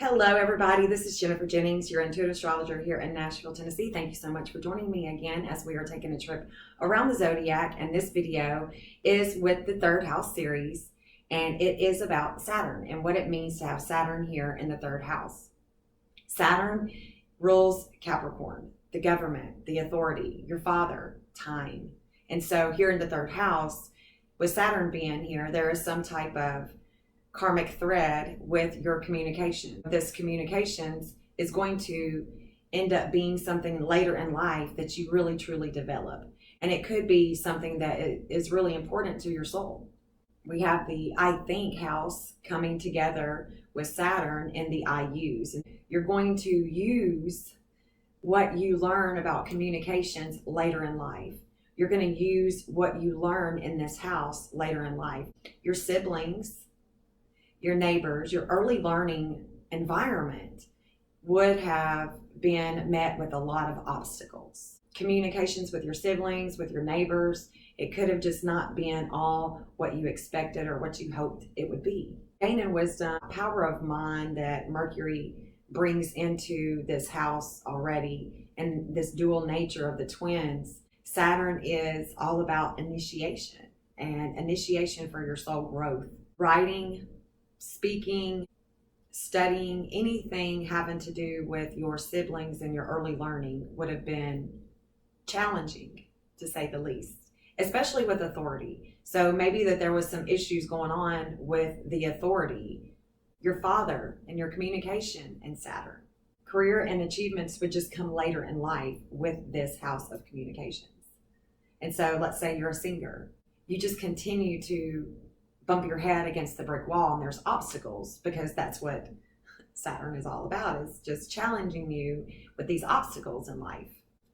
Hello, everybody. This is Jennifer Jennings, your intuitive astrologer here in Nashville, Tennessee. Thank you so much for joining me again as we are taking a trip around the zodiac. And this video is with the third house series, and it is about Saturn and what it means to have Saturn here in the third house. Saturn rules Capricorn, the government, the authority, your father, time. And so here in the third house, with Saturn being here, there is some type of karmic thread with your communication. This communications is going to end up being something later in life that you really truly develop. And it could be something that is really important to your soul. We have the I think house coming together with Saturn in the I use. And you're going to use what you learn about communications later in life. You're going to use what you learn in this house later in life. Your siblings, your neighbors, your early learning environment would have been met with a lot of obstacles. Communications with your siblings, with your neighbors, it could have just not been all what you expected or what you hoped it would be. Gain in wisdom, power of mind that Mercury brings into this house already, and this dual nature of the twins. Saturn is all about initiation and initiation for your soul growth. Writing, speaking, studying, anything having to do with your siblings and your early learning would have been challenging, to say the least, especially with authority. So maybe that there was some issues going on with the authority, your father and your communication and Saturn. Career and achievements would just come later in life with this house of communications. And so let's say you're a singer. You just continue to bump your head against the brick wall and there's obstacles, because that's what Saturn is all about, is just challenging you with these obstacles in life.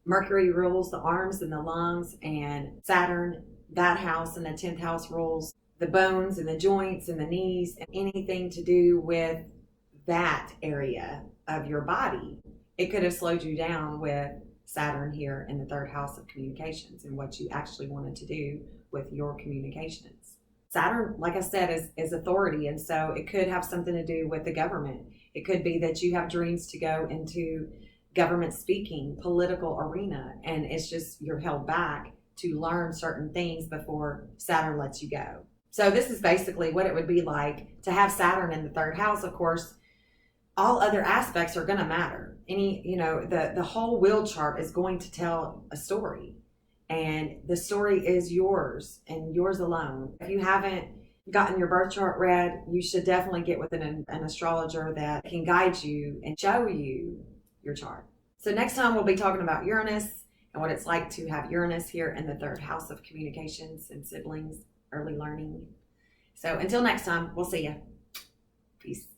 Mercury rules the arms and the lungs, and Saturn, that house and the 10th house, rules the bones and the joints and the knees and anything to do with that area of your body. It could have slowed you down with Saturn here in the third house of communications and what you actually wanted to do with your communications. Saturn, like I said, is authority, and so it could have something to do with the government. It could be that you have dreams to go into government speaking, political arena, and it's just you're held back to learn certain things before Saturn lets you go. So this is basically what it would be like to have Saturn in the third house. Of course, all other aspects are going to matter. The whole wheel chart is going to tell a story. And the story is yours and yours alone. If you haven't gotten your birth chart read, you should definitely get with an astrologer that can guide you and show you your chart. So next time we'll be talking about Uranus and what it's like to have Uranus here in the third house of communications and siblings, early learning. So until next time, we'll see you. Peace.